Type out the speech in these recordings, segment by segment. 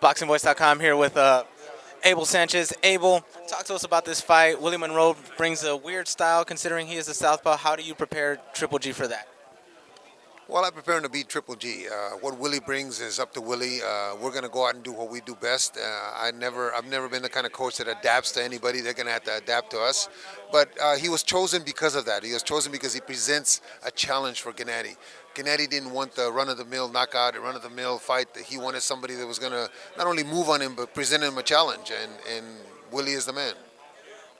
BoxingVoice.com here with Abel Sanchez. Abel, talk to us about this fight. Willie Monroe brings a weird style considering he is a southpaw. How do you prepare Triple G for that? Well, I prepare him to beat Triple G. What Willie brings is up to Willie. We're going to go out and do what we do best. I've never been the kind of coach that adapts to anybody. They're going to have to adapt to us. But he was chosen because of that. He was chosen because he presents a challenge for Gennady. Gennady didn't want the run-of-the-mill knockout, a run-of-the-mill fight. He wanted somebody that was going to not only move on him, but present him a challenge. And Willie is the man.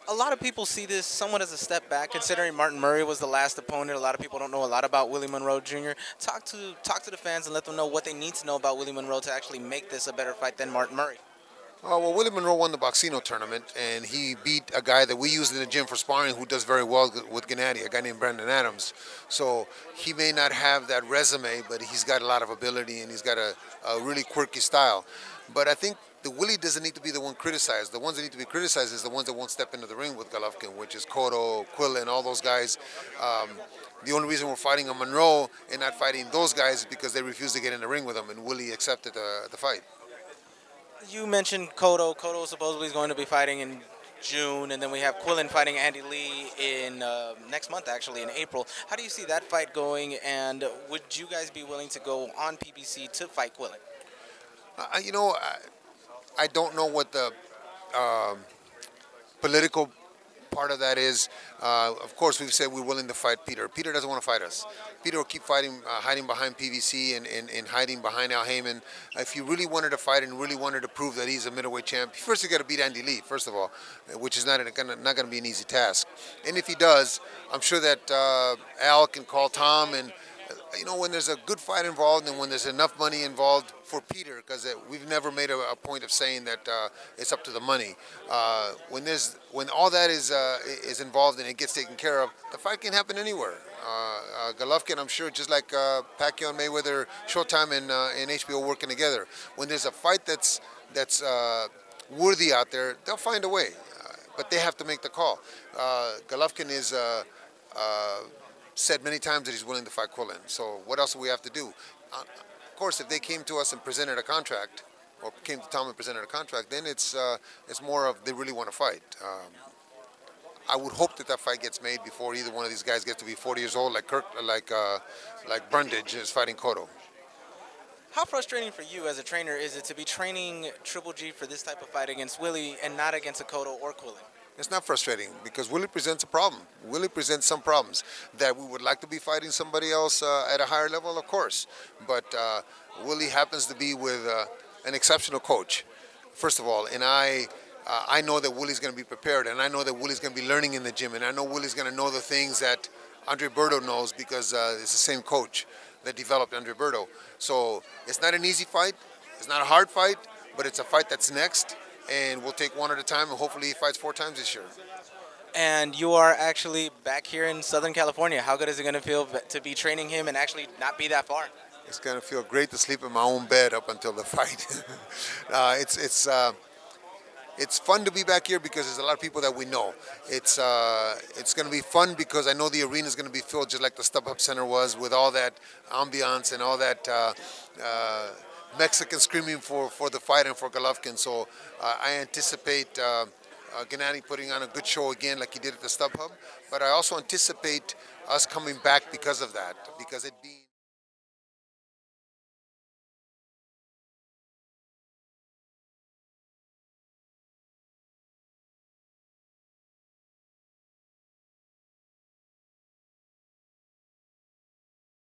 A lot of people see this somewhat as a step back, considering Martin Murray was the last opponent. A lot of people don't know a lot about Willie Monroe Jr. Talk to the fans and let them know what they need to know about Willie Monroe to actually make this a better fight than Martin Murray. Well, Willie Monroe won the Boxino tournament, and he beat a guy that we use in the gym for sparring who does very well with Gennady, a guy named Brandon Adams. So he may not have that resume, but he's got a lot of ability, and he's got a really quirky style. But I think the Willie doesn't need to be the one criticized. The ones that need to be criticized is the ones that won't step into the ring with Golovkin, which is Cotto, Quillin, all those guys. The only reason we're fighting a Monroe and not fighting those guys is because they refused to get in the ring with him, and Willie accepted the fight. You mentioned Cotto. Cotto supposedly is going to be fighting in June, and then we have Quillin fighting Andy Lee in next month, actually, in April. How do you see that fight going, and would you guys be willing to go on PBC to fight Quillin? I don't know what the political part of that is. Of course, we've said we're willing to fight Peter. Peter doesn't want to fight us. Peter will keep fighting, hiding behind PBC and hiding behind Al Heyman. If he really wanted to fight and really wanted to prove that he's a middleweight champ, first you got to beat Andy Lee, first of all, which is not going to be an easy task. And if he does, I'm sure that Al can call Tom and when there's a good fight involved and when there's enough money involved for Peter, because we've never made a point of saying that it's up to the money. When all that is involved and it gets taken care of, the fight can happen anywhere. Golovkin, I'm sure, just like Pacquiao and Mayweather, Showtime and HBO working together. When there's a fight that's worthy out there, they'll find a way, but they have to make the call. Golovkin is said many times that he's willing to fight Quillin. So what else do we have to do? Of course, if they came to us and presented a contract, or came to Tom and presented a contract, then it's more of they really want to fight. I would hope that fight gets made before either one of these guys gets to be 40 years old, like Brundage is fighting Cotto. How frustrating for you as a trainer is it to be training Triple G for this type of fight against Willie and not against a Cotto or Quillin? It's not frustrating because Willie presents a problem. Willie presents some problems that we would like to be fighting somebody else at a higher level, of course. But Willie happens to be with an exceptional coach, first of all. And I know that Willie's going to be prepared, and I know that Willie's going to be learning in the gym, and I know Willie's going to know the things that Andre Berto knows because it's the same coach that developed Andre Berto. So it's not an easy fight. It's not a hard fight, but it's a fight that's next. And we'll take one at a time, and hopefully he fights 4 times this year. And you are actually back here in Southern California. How good is it going to feel to be training him and actually not be that far? It's going to feel great to sleep in my own bed up until the fight. It's fun to be back here because there's a lot of people that we know. It's going to be fun because I know the arena is going to be filled just like the StubHub Center was, with all that ambiance and all that Mexican screaming for the fight and for Golovkin. So I anticipate Gennady putting on a good show again like he did at the StubHub. But I also anticipate us coming back because of that, because it being